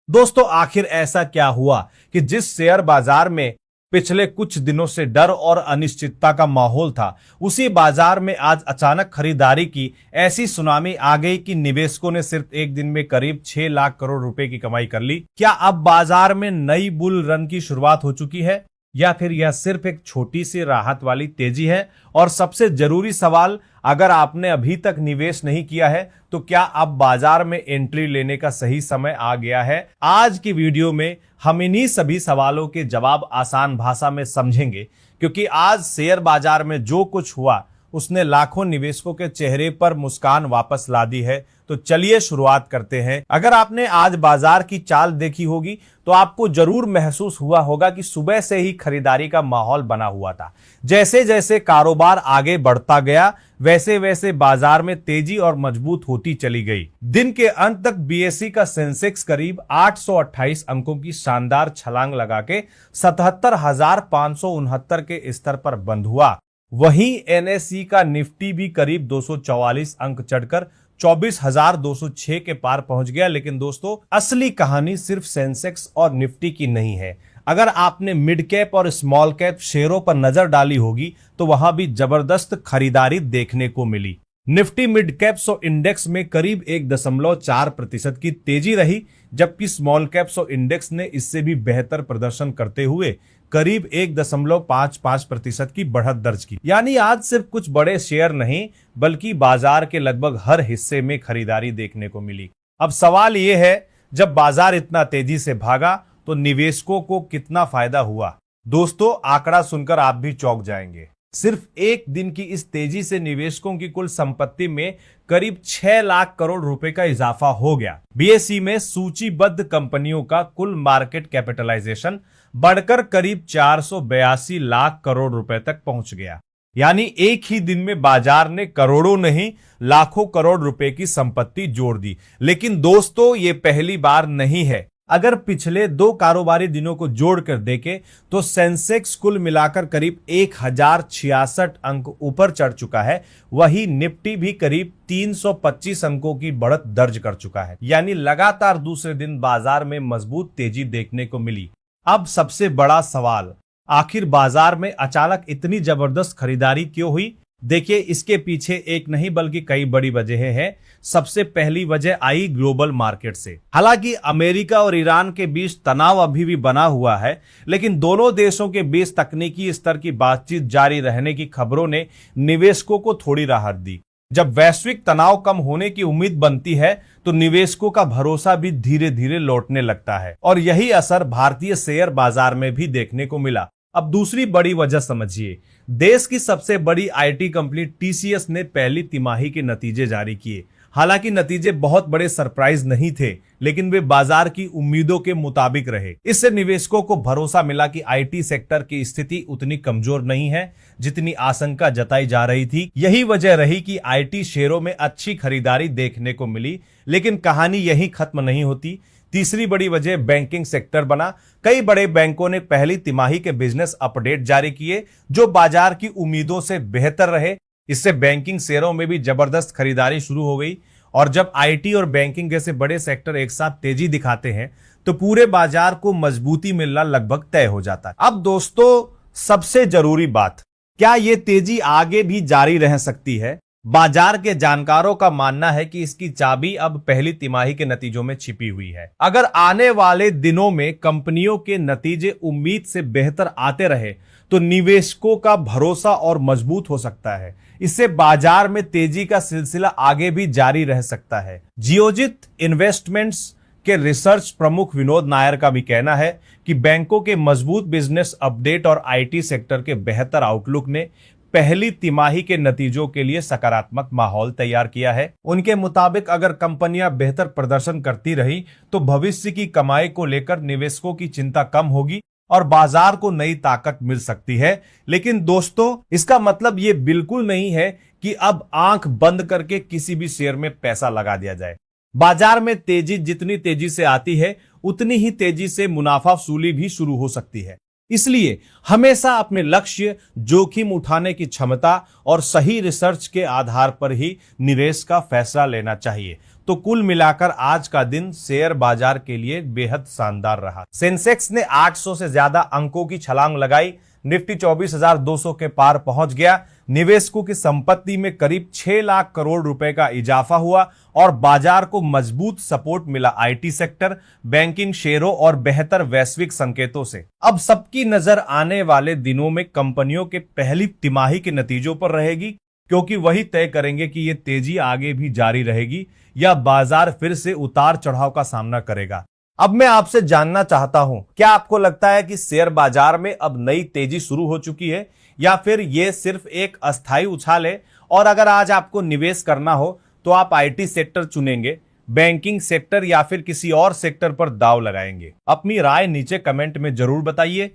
दोस्तों, आखिर ऐसा क्या हुआ कि जिस शेयर बाजार में पिछले कुछ दिनों से डर और अनिश्चितता का माहौल था, उसी बाजार में आज अचानक खरीदारी की ऐसी सुनामी आ गई कि निवेशकों ने सिर्फ एक दिन में करीब 6 लाख करोड़ रुपए की कमाई कर ली। क्या अब बाजार में नई बुल रन की शुरुआत हो चुकी है, या फिर यह सिर्फ एक छोटी सी राहत वाली तेजी है? और सबसे जरूरी सवाल, अगर आपने अभी तक निवेश नहीं किया है तो क्या अब बाजार में एंट्री लेने का सही समय आ गया है? आज की वीडियो में हम इन्हीं सभी सवालों के जवाब आसान भाषा में समझेंगे, क्योंकि आज शेयर बाजार में जो कुछ हुआ उसने लाखों निवेशकों के चेहरे पर मुस्कान वापस ला दी है। तो चलिए शुरुआत करते हैं। अगर आपने आज बाजार की चाल देखी होगी तो आपको जरूर महसूस हुआ होगा कि सुबह से ही खरीदारी का माहौल बना हुआ था। जैसे जैसे कारोबार आगे बढ़ता गया, वैसे वैसे बाजार में तेजी और मजबूत होती चली गई। दिन के अंत तक बीएसई का सेंसेक्स करीब 828 अंकों की शानदार छलांग लगा के 77,569 के स्तर पर बंद हुआ। वहीं एनएसई का निफ्टी भी करीब 244 अंक चढ़कर 24,206 के पार पहुंच गया। लेकिन दोस्तों, असली कहानी सिर्फ सेंसेक्स और निफ्टी की नहीं है। अगर आपने मिड कैप और स्मॉल कैप शेयरों पर नजर डाली होगी तो वहां भी जबरदस्त खरीदारी देखने को मिली। निफ्टी मिड कैप 100 इंडेक्स में करीब 1.4% की तेजी रही, जबकि स्मॉल कैप 100 इंडेक्स ने इससे भी बेहतर प्रदर्शन करते हुए करीब 1.55% की बढ़त दर्ज की। यानी आज सिर्फ कुछ बड़े शेयर नहीं, बल्कि बाजार के लगभग हर हिस्से में खरीदारी देखने को मिली। अब सवाल यह है, जब बाजार इतना तेजी से भागा तो निवेशकों को कितना फायदा हुआ? दोस्तों, आंकड़ा सुनकर आप भी चौंक जाएंगे। सिर्फ एक दिन की इस तेजी से निवेशकों की कुल संपत्ति में करीब 6 लाख करोड़ रुपए का इजाफा हो गया। बीएसई में सूचीबद्ध कंपनियों का कुल मार्केट कैपिटलाइजेशन बढ़कर करीब 482 लाख करोड़ रुपए तक पहुंच गया। यानी एक ही दिन में बाजार ने करोड़ों नहीं, लाखों करोड़ रुपए की संपत्ति जोड़ दी। लेकिन दोस्तों, ये पहली बार नहीं है। अगर पिछले 2 कारोबारी दिनों को जोड़कर देखें तो सेंसेक्स कुल मिलाकर करीब 1066 अंक ऊपर चढ़ चुका है। वहीं निफ्टी भी करीब 325 अंकों की बढ़त दर्ज कर चुका है। यानी लगातार दूसरे दिन बाजार में मजबूत तेजी देखने को मिली। अब सबसे बड़ा सवाल, आखिर बाजार में अचानक इतनी जबरदस्त खरीदारी क्यों हुई? देखिए, इसके पीछे एक नहीं बल्कि कई बड़ी वजहें हैं। सबसे पहली वजह आई ग्लोबल मार्केट से। हालांकि अमेरिका और ईरान के बीच तनाव अभी भी बना हुआ है, लेकिन दोनों देशों के बीच तकनीकी स्तर की बातचीत जारी रहने की खबरों ने निवेशकों को थोड़ी राहत दी। जब वैश्विक तनाव कम होने की उम्मीद बनती है तो निवेशकों का भरोसा भी धीरे धीरे लौटने लगता है, और यही असर भारतीय शेयर बाजार में भी देखने को मिला। अब दूसरी बड़ी वजह समझिए। देश की सबसे बड़ी आईटी कंपनी टीसीएस ने पहली तिमाही के नतीजे जारी किए। हालांकि नतीजे बहुत बड़े सरप्राइज नहीं थे, लेकिन वे बाजार की उम्मीदों के मुताबिक रहे। इससे निवेशकों को भरोसा मिला कि आईटी सेक्टर की स्थिति उतनी कमजोर नहीं है जितनी आशंका जताई जा रही थी। यही वजह रही कि आईटी शेयरों में अच्छी खरीदारी देखने को मिली। लेकिन कहानी यहीं खत्म नहीं होती। तीसरी बड़ी वजह बैंकिंग सेक्टर बना। कई बड़े बैंकों ने पहली तिमाही के बिजनेस अपडेट जारी किए, जो बाजार की उम्मीदों से बेहतर रहे। इससे बैंकिंग शेयरों में भी जबरदस्त खरीदारी शुरू हो गई। और जब आईटी और बैंकिंग जैसे बड़े सेक्टर एक साथ तेजी दिखाते हैं तो पूरे बाजार को मजबूती मिलना लगभग तय हो जाता है। अब दोस्तों, सबसे जरूरी बात, क्या ये तेजी आगे भी जारी रह सकती है? बाजार के जानकारों का मानना है कि इसकी चाबी अब पहली तिमाही के नतीजों में छिपी हुई है। अगर आने वाले दिनों में कंपनियों के नतीजे उम्मीद से बेहतर आते रहे तो निवेशकों का भरोसा और मजबूत हो सकता है। इससे बाजार में तेजी का सिलसिला आगे भी जारी रह सकता है। जियोजित इन्वेस्टमेंट्स के रिसर्च प्रमुख विनोद नायर का भी कहना है कि बैंकों के मजबूत बिजनेस अपडेट और आईटी सेक्टर के बेहतर आउटलुक ने पहली तिमाही के नतीजों के लिए सकारात्मक माहौल तैयार किया है। उनके मुताबिक अगर कंपनियां बेहतर प्रदर्शन करती रही तो भविष्य की कमाई को लेकर निवेशकों की चिंता कम होगी और बाजार को नई ताकत मिल सकती है। लेकिन दोस्तों, इसका मतलब ये बिल्कुल नहीं है कि अब आंख बंद करके किसी भी शेयर में पैसा लगा दिया जाए। बाजार में तेजी जितनी तेजी से आती है, उतनी ही तेजी से मुनाफा वसूली भी शुरू हो सकती है। इसलिए हमेशा अपने लक्ष्य, जोखिम उठाने की क्षमता और सही रिसर्च के आधार पर ही निवेश का फैसला लेना चाहिए। तो कुल मिलाकर आज का दिन शेयर बाजार के लिए बेहद शानदार रहा। सेंसेक्स ने 800 से ज्यादा अंकों की छलांग लगाई, निफ्टी 24,200 के पार पहुंच गया। निवेशकों की संपत्ति में करीब 6 लाख करोड़ रुपए का इजाफा हुआ और बाजार को मजबूत सपोर्ट मिला आईटी सेक्टर, बैंकिंग शेयरों और बेहतर वैश्विक संकेतों से। अब सबकी नजर आने वाले दिनों में कंपनियों के पहली तिमाही के नतीजों पर रहेगी, क्योंकि वही तय करेंगे कि ये तेजी आगे भी जारी रहेगी या बाजार फिर से उतार चढ़ाव का सामना करेगा। अब मैं आपसे जानना चाहता हूं, क्या आपको लगता है कि शेयर बाजार में अब नई तेजी शुरू हो चुकी है या फिर यह सिर्फ एक अस्थायी उछाल है? और अगर आज आपको निवेश करना हो तो आप आईटी सेक्टर चुनेंगे, बैंकिंग सेक्टर या फिर किसी और सेक्टर पर दांव लगाएंगे? अपनी राय नीचे कमेंट में जरूर बताइए।